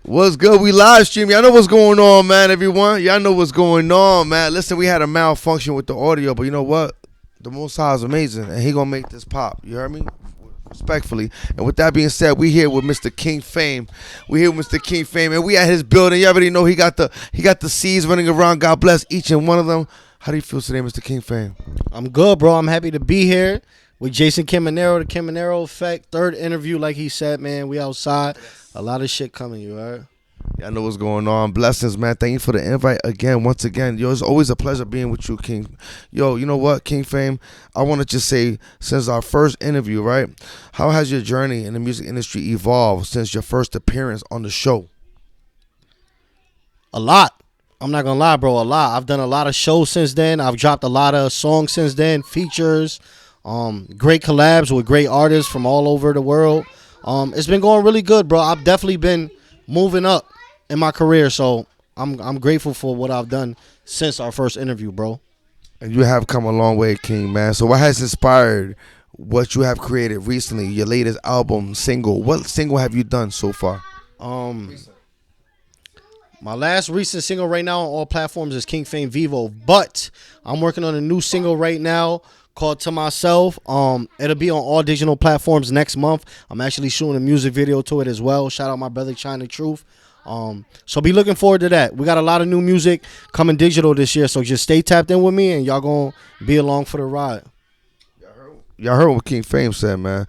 What's good? We live stream. Y'all know what's going on, man, everyone. Y'all know what's going on, man. Listen, we had a malfunction with the audio, but you know what? The Most High is amazing, and he gonna make this pop. You heard me? Respectfully. And with that being said, we here with Mr. King Fame. We here with Mr. King Fame, and we at his building. You already know he got the seeds running around. God bless each and one of them. How do you feel today, Mr. King Fame? I'm good, bro. I'm happy to be here with Jason Caminero, the Caminero Effect. Third interview, like he said, man. We outside. A lot of shit coming, you heard? Y'all know what's going on. Blessings, man. Thank you for the invite again, once again. Yo, it's always a pleasure being with you, King. Yo, you know what, King Fame? I want to just say, since our first interview, right? How has your journey in the music industry evolved since your first appearance on the show? A lot. I'm not going to lie, bro. A lot. I've done a lot of shows since then. I've dropped a lot of songs since then, features, great collabs with great artists from all over the world. It's been going really good, bro. I've definitely been moving up in my career, so I'm grateful for what I've done since our first interview, bro. And you have come a long way, King, man. So what has inspired what you have created recently, your latest album, single? What single have you done so far? My last recent single right now on all platforms is King Fame Vivo, but I'm working on a new single right now called To Myself. It'll be on all digital platforms next month. I'm actually shooting a music video to it as well. Shout out my brother China Truth. So be looking forward to that. We got a lot of new music coming digital this year, so just stay tapped in with me and y'all gonna be along for the ride. Y'all heard what King Fame said, man.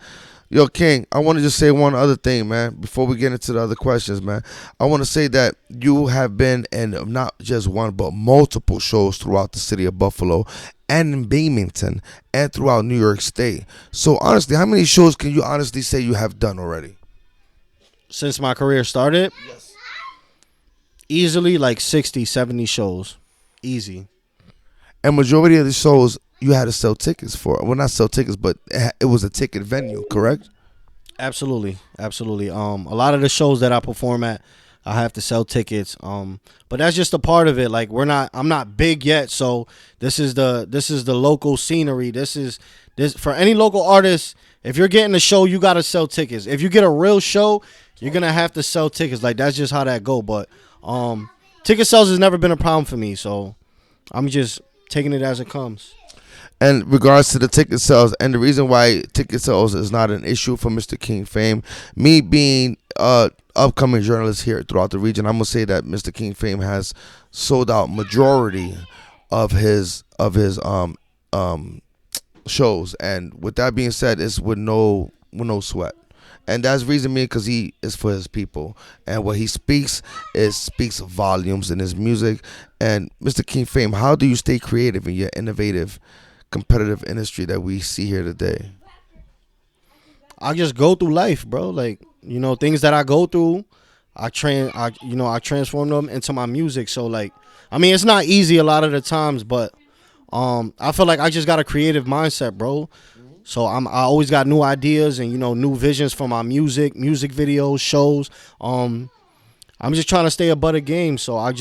Yo, King, I want to just say one other thing, man, before we get into the other questions, man. I want to say that you have been in not just one, but multiple shows throughout the city of Buffalo and in Binghamton and throughout New York State. So, honestly, how many shows can you honestly say you have done already? Since my career started? Yes. Easily like 60, 70 shows. Easy. And majority of the shows you had to sell tickets for. Well, not sell tickets, but it was a ticket venue, correct? Absolutely. Absolutely. A lot of the shows that I perform at, I have to sell tickets. But that's just a part of it. Like I'm not big yet, so this is the local scenery. This for any local artist, if you're getting a show, you gotta sell tickets. If you get a real show, you're gonna have to sell tickets. Like that's just how that go. But ticket sales has never been a problem for me, so I'm just taking it as it comes. And regards to the ticket sales, and the reason why ticket sales is not an issue for Mr. King Fame, me being upcoming journalist here throughout the region, I'm gonna say that Mr. King Fame has sold out majority of his shows, and with that being said, it's with no sweat. And that's the reason because he is for his people. And what he speaks volumes in his music. And Mr. King Fame, how do you stay creative in your innovative, competitive industry that we see here today? I just go through life, bro. Like, you know, things that I go through, I transform them into my music. So, like, I mean, it's not easy a lot of the times, but I feel like I just got a creative mindset, bro. So I always got new ideas and, you know, new visions for my music videos, shows. I'm just trying to stay above the game. So I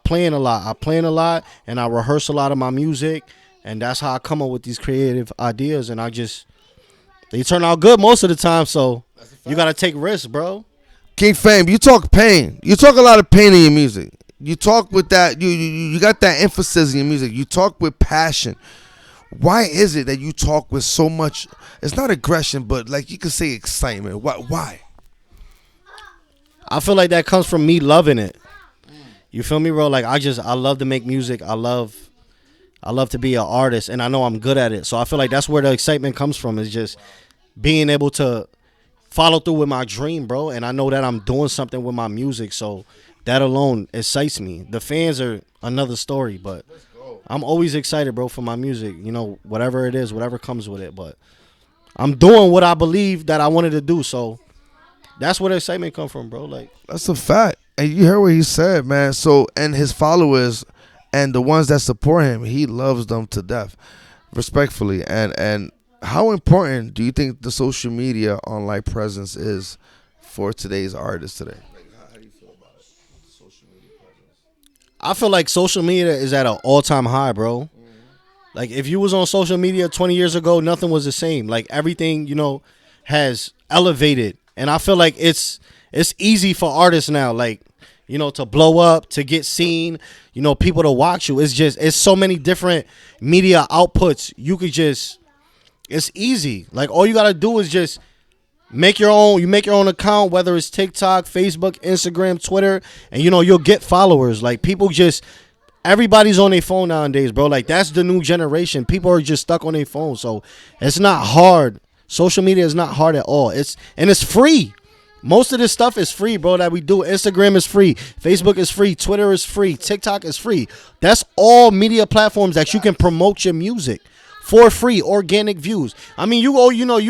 plan a lot. I plan a lot and I rehearse a lot of my music. And that's how I come up with these creative ideas. And they turn out good most of the time. So you got to take risks, bro. King Fame, you talk pain. You talk a lot of pain in your music. You talk with that. You got that emphasis in your music. You talk with passion. Why is it that you talk with so much, it's not aggression, but like you could say excitement? Why? I feel like that comes from me loving it. You feel me, bro? Like I love to make music. I love to be an artist, and I know I'm good at it. So I feel like that's where the excitement comes from, is just being able to follow through with my dream, bro. And I know that I'm doing something with my music, so that alone excites me. The fans are another story, but I'm always excited, bro, for my music. You know, whatever it is, whatever comes with it. But I'm doing what I believe that I wanted to do, so that's where the excitement come from, bro. Like, that's a fact. And you heard what he said, man. So, and his followers and the ones that support him, he loves them to death, respectfully. And how important do you think the social media online presence is for today's artists today? Like, how do you feel about it? Social media presence. I feel like social media is at an all-time high, bro. Mm-hmm. Like, if you was on social media 20 years ago, nothing was the same. Like, everything, you know, has elevated And I feel like it's easy for artists now, like, to blow up, to get seen, people to watch you. It's so many different media outputs. It's easy. Like, all you gotta do is just make your own. You make your own account, whether it's TikTok, Facebook, Instagram, Twitter, and you'll get followers. Like, everybody's on their phone nowadays, bro. Like, that's the new generation. People are just stuck on their phone, so it's not hard. Social media is not hard at all. It's free. Most of this stuff is free, bro, that we do. Instagram is free. Facebook is free. Twitter is free. TikTok is free. That's all media platforms that you can promote your music for free, organic views. I mean, you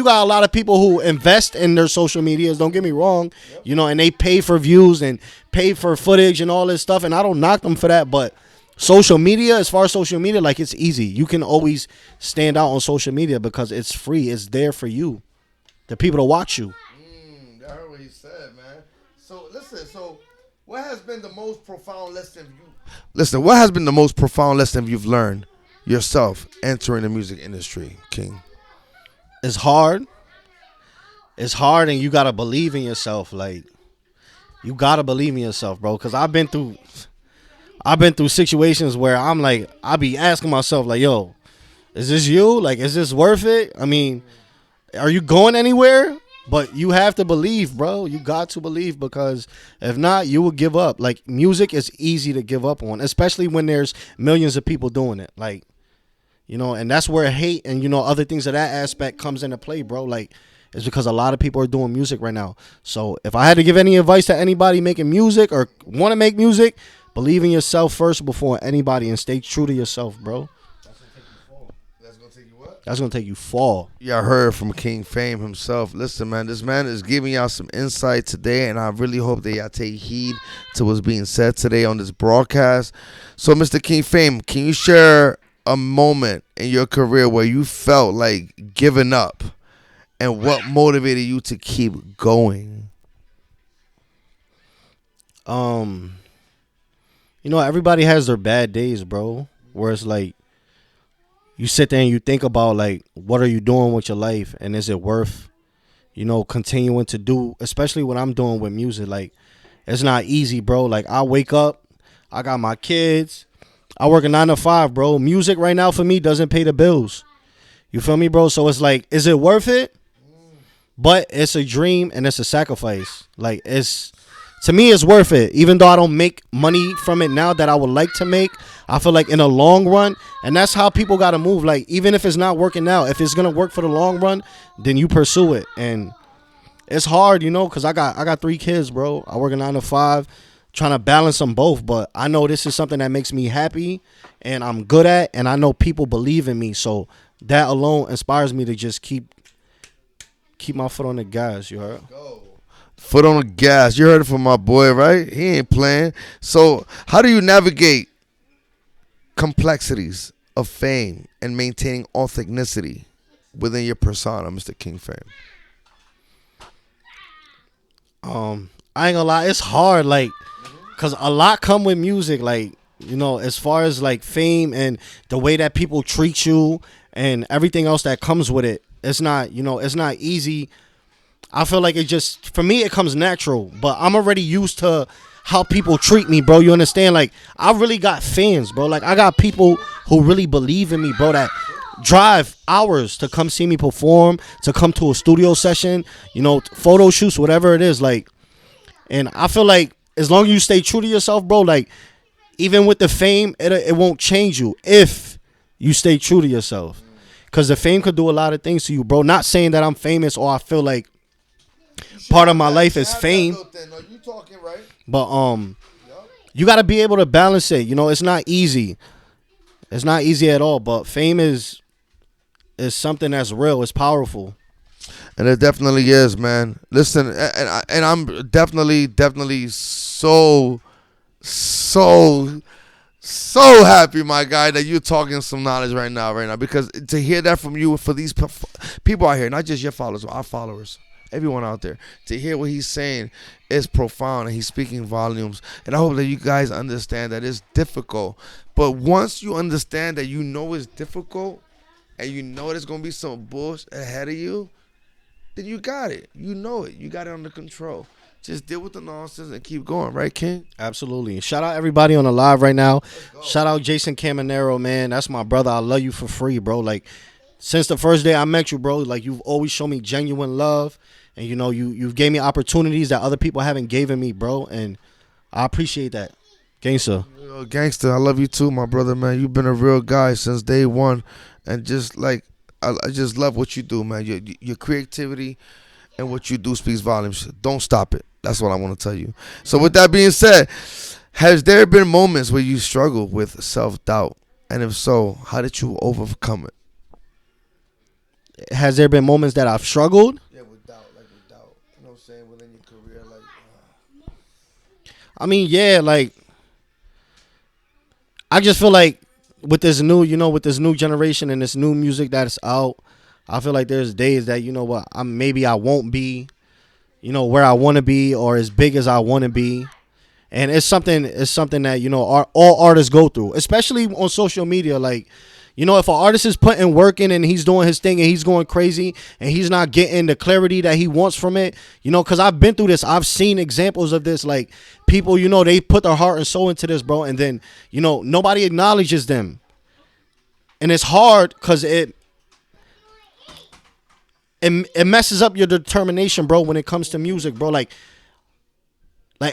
got a lot of people who invest in their social medias, don't get me wrong, and they pay for views and pay for footage and all this stuff, and I don't knock them for that, but social media, as far as social media, like, it's easy. You can always stand out on social media because it's free. It's there for you, the people to watch you. I heard what he said, man. So listen. So, what has been the most profound lesson What has been the most profound lesson you've learned yourself entering the music industry, King? It's hard. It's hard, and you gotta believe in yourself. Like, you gotta believe in yourself, bro. Because I've been through situations where I'm like, I be asking myself, like, yo, is this you? Like, is this worth it? I mean, are you going anywhere? But you have to believe, bro. You got to believe, because if not, you will give up. Like, music is easy to give up on, especially when there's millions of people doing it. Like, and that's where hate and, other things of that aspect comes into play, bro. Like, it's because a lot of people are doing music right now. So if I had to give any advice to anybody making music or want to make music, believe in yourself first before anybody, and stay true to yourself, bro. That's gonna take you what? That's gonna take you fall. Yeah, I heard from King Fame himself. Listen, man, this man is giving y'all some insight today, and I really hope that y'all take heed to what's being said today on this broadcast. So, Mr. King Fame, can you share a moment in your career where you felt like giving up, and what motivated you to keep going? Everybody has their bad days, bro, where it's like you sit there and you think about, like, what are you doing with your life, and is it worth, continuing to do, especially what I'm doing with music. Like, it's not easy, bro. Like, I wake up, I got my kids, I work a 9 to 5, bro. Music right now for me doesn't pay the bills. You feel me, bro? So it's like, is it worth it? But it's a dream and it's a sacrifice. Like, to me, it's worth it. Even though I don't make money from it now that I would like to make, I feel like in the long run, and that's how people got to move. Like, even if it's not working out, if it's going to work for the long run, then you pursue it. And it's hard, because I got 3 kids, bro. I work a 9 to 5, trying to balance them both. But I know this is something that makes me happy and I'm good at, and I know people believe in me. So that alone inspires me to just keep my foot on the gas, you heard? Foot on the gas. You heard it from my boy, right? He ain't playing. So how do you navigate complexities of fame and maintaining authenticity within your persona, Mr. King Fame? I ain't gonna lie, it's hard, like, cause a lot come with music, like, as far as like fame and the way that people treat you and everything else that comes with it. It's not, it's not easy. I feel like for me, it comes natural, but I'm already used to how people treat me, bro. You understand? Like, I really got fans, bro. Like, I got people who really believe in me, bro, that drive hours to come see me perform, to come to a studio session, photo shoots, whatever it is. Like, and I feel like as long as you stay true to yourself, bro, like, even with the fame, it won't change you if you stay true to yourself. Because the fame could do a lot of things to you, bro. Not saying that I'm famous or I feel like part of my life is fame. No, you talking right. But you got to be able to balance it. It's not easy. It's not easy at all. But fame is something that's real. It's powerful. And it definitely is, man. Listen, and I'm definitely so happy, my guy, that you're talking some knowledge right now, because to hear that from you, for these people out here, not just your followers, our followers, everyone out there, to hear what he's saying is profound, and he's speaking volumes. And I hope that you guys understand that it's difficult, but once you understand that it's difficult, and there's gonna be some bullshit ahead of you, then you got it. You know it. You got it under control. Just deal with the nonsense and keep going, right, King? Absolutely. Shout out everybody on the live right now. Shout out Jason Caminero, man. That's my brother. I love you for free, bro. Like, since the first day I met you, bro, like, you've always shown me genuine love. And, you know, you've gave me opportunities that other people haven't given me, bro. And I appreciate that. Gangster. Yo, gangster, I love you too, my brother, man. You've been a real guy since day one. And just, like, I just love what you do, man. Your creativity and what you do speaks volumes. Don't stop it. That's what I want to tell you. So with that being said, has there been moments where you struggle with self-doubt? And if so, how did you overcome it? Has there been moments that I've struggled? Yeah, with doubt. You know what I'm saying? Within your career, I mean, yeah, like, I just feel like with this new, with this new generation and this new music that's out, I feel like there's days that, you know what, maybe I won't be, where I want to be or as big as I want to be. And it's something that, all artists go through, especially on social media. Like, if an artist is putting work in and he's doing his thing and he's going crazy and he's not getting the clarity that he wants from it, because I've been through this. I've seen examples of this. Like, people, they put their heart and soul into this, bro. And then, nobody acknowledges them. And it's hard because it messes up your determination, bro, when it comes to music, bro. Like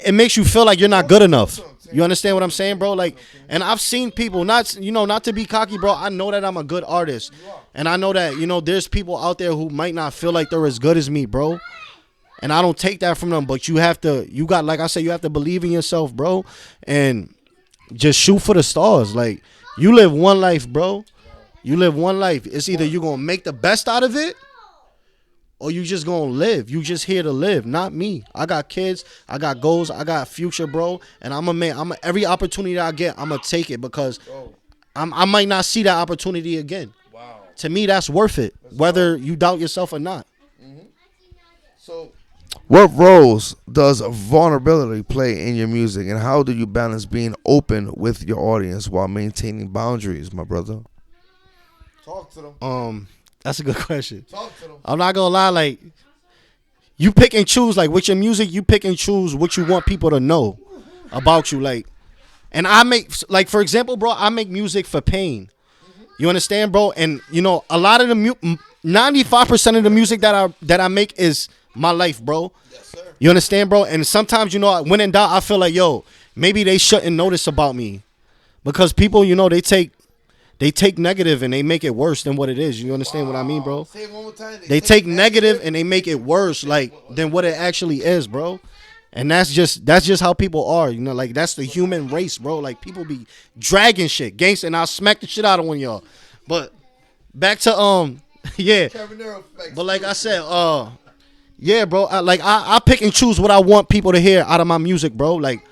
it makes you feel like you're not good enough. You understand what I'm saying, bro? Like, and I've seen people, not to be cocky, bro. I know that I'm a good artist. And I know that, there's people out there who might not feel like they're as good as me, bro. And I don't take that from them, but you have to believe in yourself, bro. And just shoot for the stars. Like, you live one life, bro. You live one life. It's either you're going to make the best out of it, or you just gonna live. You just here to live, not me. I got kids, I got goals, I got future, bro. And every opportunity I get, I'm gonna take it because I might not see that opportunity again. Wow. To me, that's worth it, whether you doubt yourself or not. Mm-hmm. So, what roles does vulnerability play in your music, and how do you balance being open with your audience while maintaining boundaries, my brother? Talk to them. That's a good question. Talk to them. I'm not gonna lie, like, you pick and choose, like, with your music, you pick and choose what you want people to know about you, like. And I make, like, for example, bro, I make music for pain. You understand, bro? And a lot of the 95% of the music that I make is my life, bro. Yes, sir. You understand, bro? And sometimes, when in doubt, I feel like, yo, maybe they shouldn't notice about me, because people, they take negative and they make it worse than what it is. You understand what I mean, bro? Say it one more time. They take negative and they make it worse, like, than what it actually is, bro. And that's just how people are, like, that's the human race, bro. Like, people be dragging shit, gangsta, and I'll smack the shit out of one of y'all. But back to yeah. But like I said, yeah, bro. I pick and choose what I want people to hear out of my music, bro. Like.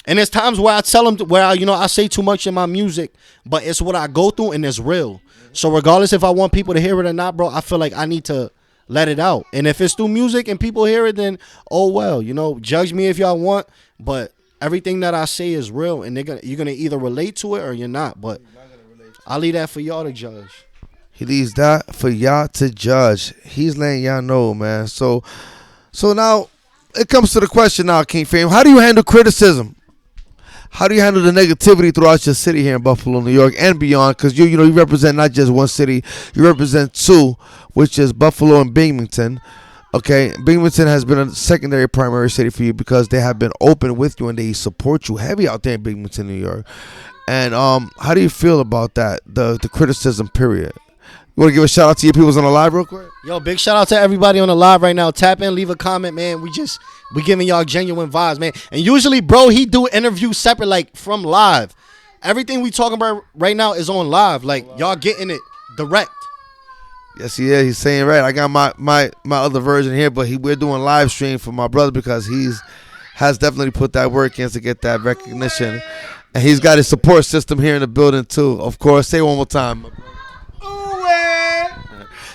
And there's times where I tell them where I say too much in my music, but it's what I go through and it's real. So regardless if I want people to hear it or not, bro, I feel like I need to let it out. And if it's through music and people hear it, then oh well, judge me if y'all want. But everything that I say is real, and you're gonna either relate to it or you're not. But I'll leave that for y'all to judge. He leaves that for y'all to judge. He's letting y'all know, man. So now it comes to the question now, King Fame. How do you handle criticism? How do you handle the negativity throughout your city here in Buffalo, New York, and beyond? Because you represent not just one city, you represent two, which is Buffalo and Binghamton. Okay, Binghamton has been a secondary primary city for you because they have been open with you and they support you heavy out there in Binghamton, New York. And how do you feel about that? The criticism period. You want to give a shout out to your people on the live real quick? Yo, big shout out to everybody on the live right now. Tap in, leave a comment, man. We giving y'all genuine vibes, man. And usually, bro, he do interviews separate, like, from live. Everything we talking about right now is on live. Like, y'all getting it direct. Yes, he is. He's saying right. I got my other version here, but we're doing live stream for my brother because has definitely put that work in to get that recognition. And he's got his support system here in the building, too. Of course, say it one more time.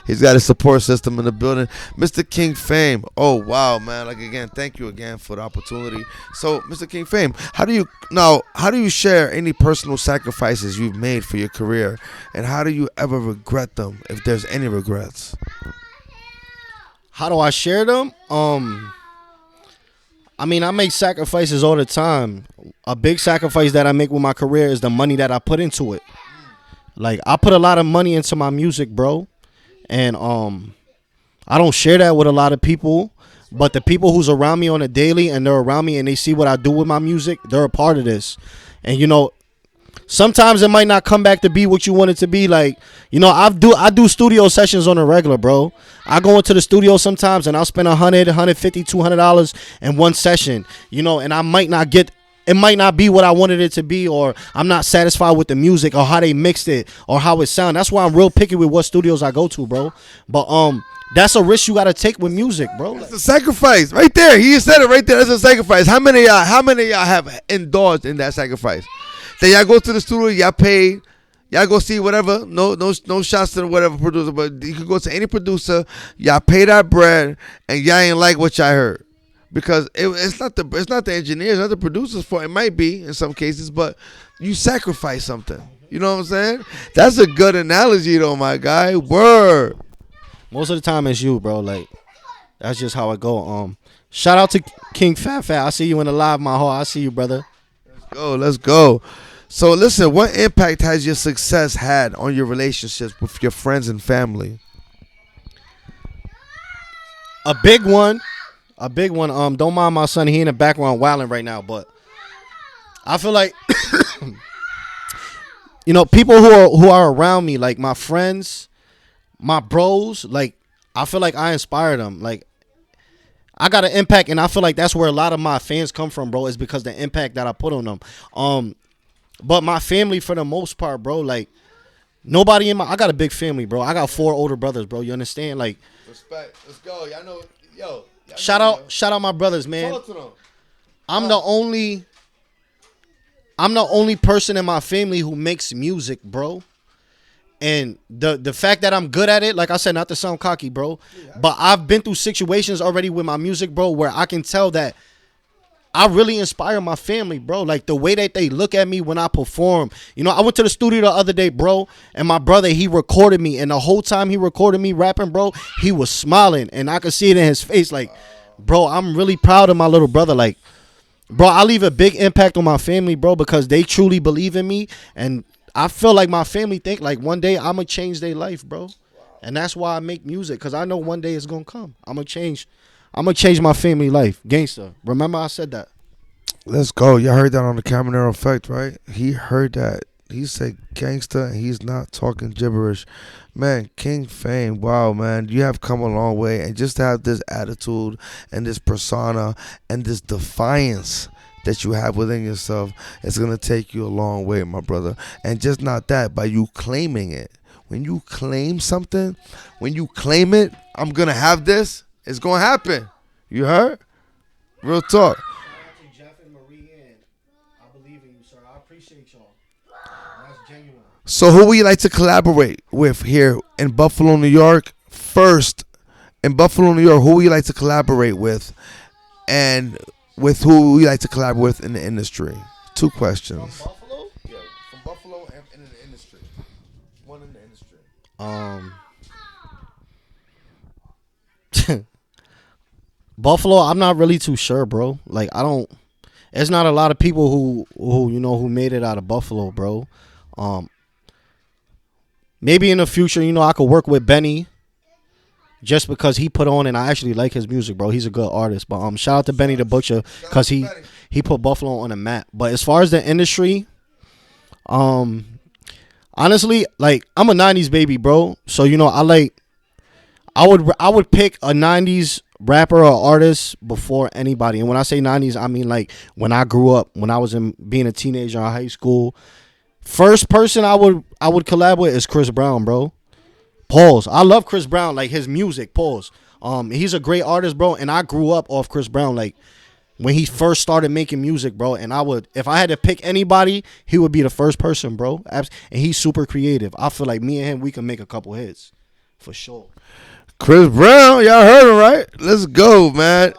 He's got his support system in the building. Mr. King Fame. Oh, wow, man. Like, again, thank you again for the opportunity. So, Mr. King Fame, how do you share any personal sacrifices you've made for your career? And how do you ever regret them, if there's any regrets? How do I share them? I mean, I make sacrifices all the time. A big sacrifice that I make with my career is the money that I put into it. Like I put a lot of money into my music, bro, and I don't share that with a lot of people. But the people who's around me on a daily and they're around me and they see what I do with my music, they're a part of this. And you know, sometimes it might not come back to be what you want it to be. Like, you know, I do studio sessions on a regular, bro. I go into the studio sometimes and I'll spend $100, $150, $200 in one session, you know, and I might not get. It might not be what I wanted it to be, or I'm not satisfied with the music or how they mixed it or how it sound. That's why I'm real picky with what studios I go to, bro. But that's a risk you gotta take with music, bro. It's a sacrifice right there. He said it right there. It's a sacrifice. How many of y'all have indulged in that sacrifice? Then y'all go to the studio, y'all pay, y'all go see whatever. No shots to whatever producer, but you can go to any producer. Y'all pay that bread, and y'all ain't like what y'all heard. Because it's not the engineers, not the producers' fault. It might be in some cases, but you sacrifice something. You know what I'm saying? That's a good analogy, though, my guy. Word. Most of the time it's you, bro. Like that's just how it go. Shout out to King Fat Fat. I see you in the live, my heart. I see you, brother. Let's go. So listen, what impact has your success had on your relationships with your friends and family? A big one. Don't mind my son. He in the background wilding right now, but I feel like you know, people who are around me, like my friends, my bros, like I feel like I inspire them. Like I got an impact, and I feel like that's where a lot of my fans come from, bro. Is because the impact that I put on them. But my family, for the most part, bro, like nobody I got a big family, bro. I got 4 older brothers, bro. You understand? Like respect. Let's go. Y'all know, yo. Shout out my brothers, man. Talk to them. I'm the only person in my family who makes music, bro. And the fact that I'm good at it, like I said, not to sound cocky, bro, but I've been through situations already with my music, bro, where I can tell that I really inspire my family, bro. Like the way that they look at me when I perform. You know, I went to the studio the other day, bro, and my brother, he recorded me. And the whole time he recorded me rapping, bro, he was smiling. And I could see it in his face. Like, bro, I'm really proud of my little brother. Like, bro, I leave a big impact on my family, bro, because they truly believe in me. And I feel like my family think, like, one day I'm going to change their life, bro. And that's why I make music, because I know one day it's going to come. I'm going to change my family life. Gangster. Remember I said that. Let's go. You heard that on the Caminero effect, right? He heard that. He said gangster, and he's not talking gibberish. Man, King Fame, wow, man. You have come a long way. And just to have this attitude and this persona and this defiance that you have within yourself, it's going to take you a long way, my brother. And just not that, by you claiming it. When you claim something, when you claim it, I'm going to have this, it's going to happen. You heard? Real talk. So who would you like to collaborate with here in Buffalo, New York? First, in Buffalo, New York, who would you like to collaborate with? And with who would you like to collaborate with in the industry? 2 questions. From Buffalo? Yeah, from Buffalo and in the industry. One in the industry. Buffalo, I'm not really too sure, bro. Like there's not a lot of people who you know who made it out of Buffalo, bro. Maybe in the future, you know, I could work with Benny just because he put on, and I actually like his music, bro. He's a good artist. But shout out to Benny the Butcher because he put Buffalo on the map. But as far as the industry, honestly, like I'm a 90s baby, bro. So, you know, I would pick a 90s rapper or artist before anybody. And when I say 90s, I mean like when I grew up, when I was being a teenager in high school. First person I would collab with is Chris Brown, bro. Pause. I love Chris Brown, like his music. Pause. He's a great artist, bro, and I grew up off Chris Brown, like when he first started making music, bro. And if I had to pick anybody, he would be the first person, bro. And he's super creative. I feel like me and him, we can make a couple hits for sure. Chris Brown, y'all heard him, right? Let's go, man.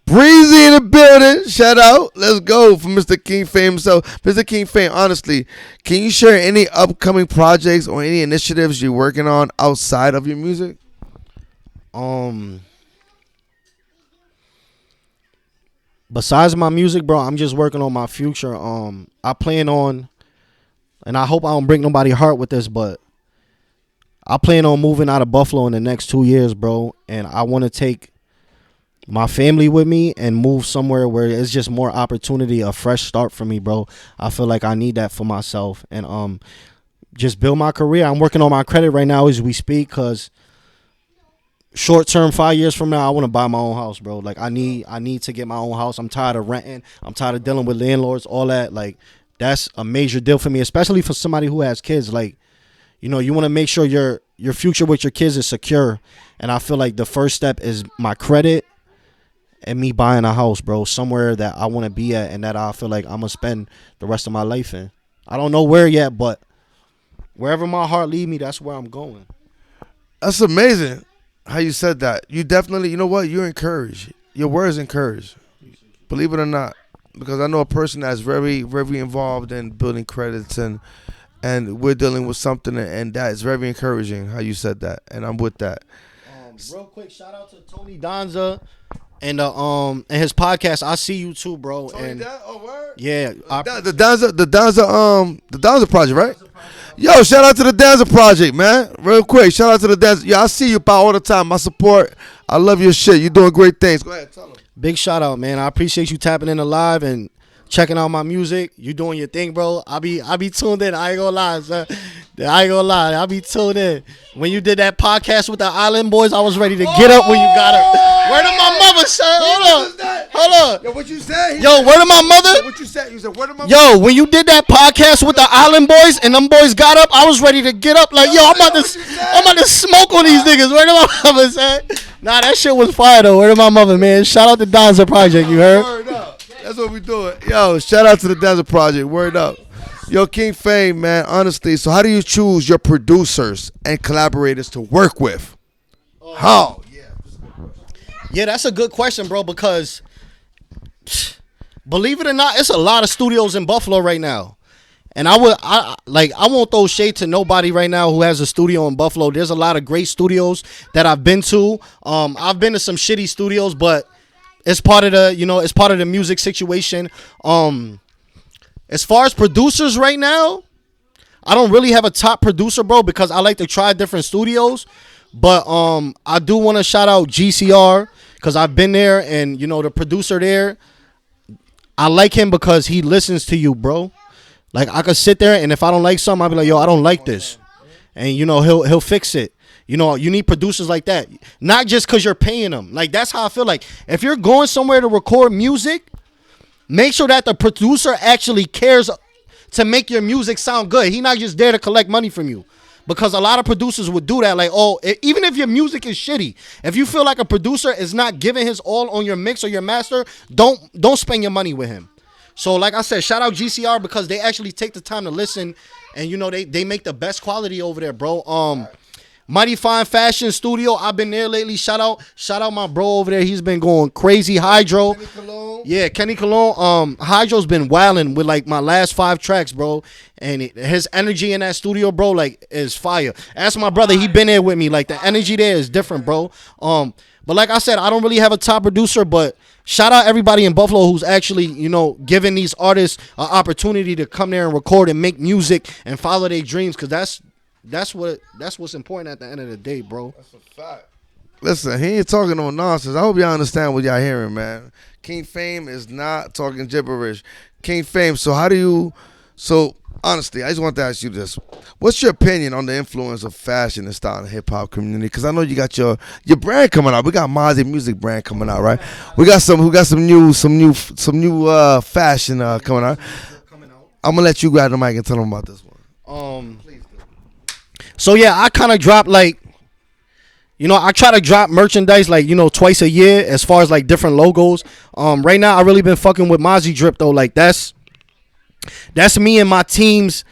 Breezy in the building. Shout out. Let's go for Mr. King Fame himself. Mr. King Fame, honestly, can you share any upcoming projects or any initiatives you're working on outside of your music? Um, besides my music, bro, I'm just working on my future. I plan on, and I hope I don't break nobody's heart with this, but I plan on moving out of Buffalo in the next 2 years, bro. And I want to take my family with me and move somewhere where it's just more opportunity, a fresh start for me, bro. I feel like I need that for myself, and just build my career. I'm working on my credit right now as we speak, cause short term, 5 years from now, I want to buy my own house, bro. Like I need to get my own house. I'm tired of renting. I'm tired of dealing with landlords, all that. Like that's a major deal for me, especially for somebody who has kids. Like, you know, you want to make sure your future with your kids is secure, and I feel like the first step is my credit and me buying a house, bro, somewhere that I want to be at and that I feel like I'm gonna spend the rest of my life in. I don't know where yet, but wherever my heart lead me, that's where I'm going. That's amazing how you said that. You definitely, you know what? You're encouraged. Your words encourage. Believe it or not, because I know a person that's very, very involved in building credits, and we're dealing with something, and that is very encouraging how you said that, and I'm with that. Real quick, shout out to Tony Donza and his podcast. I see you too, bro. Tony, word? Yeah, the Danza Project, right? Yo, shout out to the Danza Project, man. Real quick, shout out to the Danza. Yeah, I see you pal all the time. My support. I love your shit. You're doing great things. Go ahead, tell them. Big shout out, man. I appreciate you tapping in live and checking out my music. You doing your thing, bro. I be tuned in. I ain't gonna lie, son. I ain't gonna lie. I be tuned in. When you did that podcast with the Island Boys, I was ready to get up when you got her. Where did my mother, son? Hold on. Yo, what you said? Yo, where did my mother? What you said? You said, where did my Yo, when you did that podcast with the Island Boys and them boys got up, I was ready to get up like, yo, I'm about to smoke on these niggas. Where did my mother say? Nah, that shit was fire though. Where did my mother, man? Shout out to Donza Project, you heard? Word up. That's what we doing. Yo, shout out to the Desert Project. Word up. Yo, King Fame, man, honestly, so how do you choose your producers and collaborators to work with? How? Yeah, that's a good question, bro, because believe it or not, it's a lot of studios in Buffalo right now. And I won't throw shade to nobody right now who has a studio in Buffalo. There's a lot of great studios that I've been to. I've been to some shitty studios, but it's part of the music situation. As far as producers right now, I don't really have a top producer, bro, because I like to try different studios. But I do want to shout out GCR because I've been there, and the producer there, I like him because he listens to you, bro. Like I could sit there, and if I don't like something, I'll be like, yo, I don't like this, and he'll fix it. You need producers like that, not just because you're paying them. Like that's how I feel. Like if you're going somewhere to record music, make sure that the producer actually cares to make your music sound good. He's not just there to collect money from you. Because a lot of producers would do that. Like, even if your music is shitty, if you feel like a producer is not giving his all on your mix or your master, don't spend your money with him. So, like I said, shout out GCR because they actually take the time to listen, and they make the best quality over there, bro. Mighty Fine Fashion Studio, I've been there lately. Shout out my bro over there. He's been going crazy. Hydro. Kenny Cologne. Yeah, Kenny Cologne. Hydro's been wilding with like my last 5 tracks, bro. And his energy in that studio, bro, like is fire. Ask my brother, he been there with me. Like the energy there is different, bro. But like I said, I don't really have a top producer, but shout out everybody in Buffalo who's actually, giving these artists an opportunity to come there and record and make music and follow their dreams, because that's what's important at the end of the day, bro. That's a fact. Listen, he ain't talking no nonsense. I hope y'all understand what y'all hearing, man. King Fame is not talking gibberish. King Fame, so honestly, I just want to ask you this. What's your opinion on the influence of fashion and style in the hip-hop community? Because I know you got your brand coming out. We got Mozzie Music brand coming out, right? We got some new fashion coming out. I'm going to let you grab the mic and tell them about this one. So yeah, I kind of drop I try to drop merchandise twice a year as far as like different logos. Right now I really been fucking with Mozzie Drip though. Like that's me and my team's,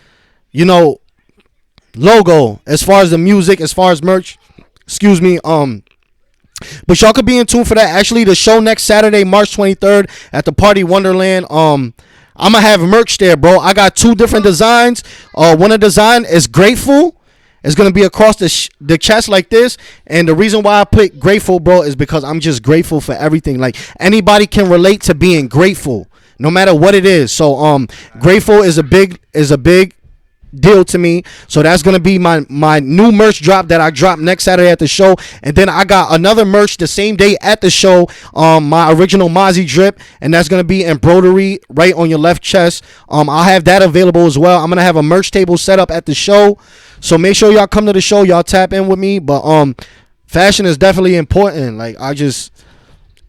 logo as far as the music, as far as merch. Excuse me. But y'all could be in tune for that. Actually, the show next Saturday, March 23rd at the Party Wonderland. I'm gonna have merch there, bro. I got 2 different designs. One of the design is Grateful. It's gonna be across the chest like this, and the reason why I put grateful, bro, is because I'm just grateful for everything. Like anybody can relate to being grateful, no matter what it is. So grateful is a big deal to me. So that's gonna be my new merch drop that I drop next Saturday at the show, and then I got another merch the same day at the show. My original Mozzie drip, and that's gonna be embroidery right on your left chest. I'll have that available as well. I'm gonna have a merch table set up at the show, so make sure y'all come to the show. Y'all tap in with me. But fashion is definitely important. Like I just,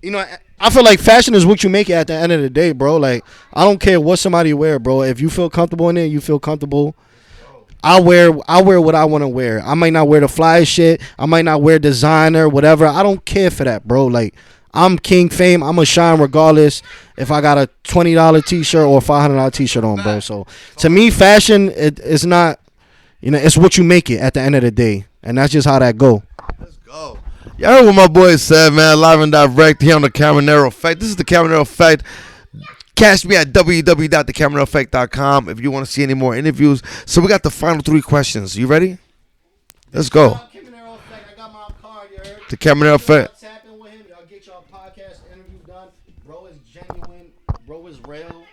I feel like fashion is what you make it at the end of the day, bro. Like I don't care what somebody wear, bro. If you feel comfortable in it, you feel comfortable. I wear what I want to wear. I might not wear the fly shit. I might not wear designer, whatever. I don't care for that, bro. Like I'm King Fame. I'm gonna shine regardless if I got a $20 t-shirt or a $500 t-shirt on, bro. So to me, fashion it's not, it's what you make it at the end of the day, and that's just how that go. Let's go. Y'all heard what my boy said, man. Live and direct here on the Caminero Effect. This is the Caminero Effect. Catch me at www.thecamineroeffect.com if you want to see any more interviews. So we got the final 3 questions. You ready? Let's go. The Caminero Effect. Tap in with him. Y'all get y'all podcast interview done. Bro is genuine. Bro is real.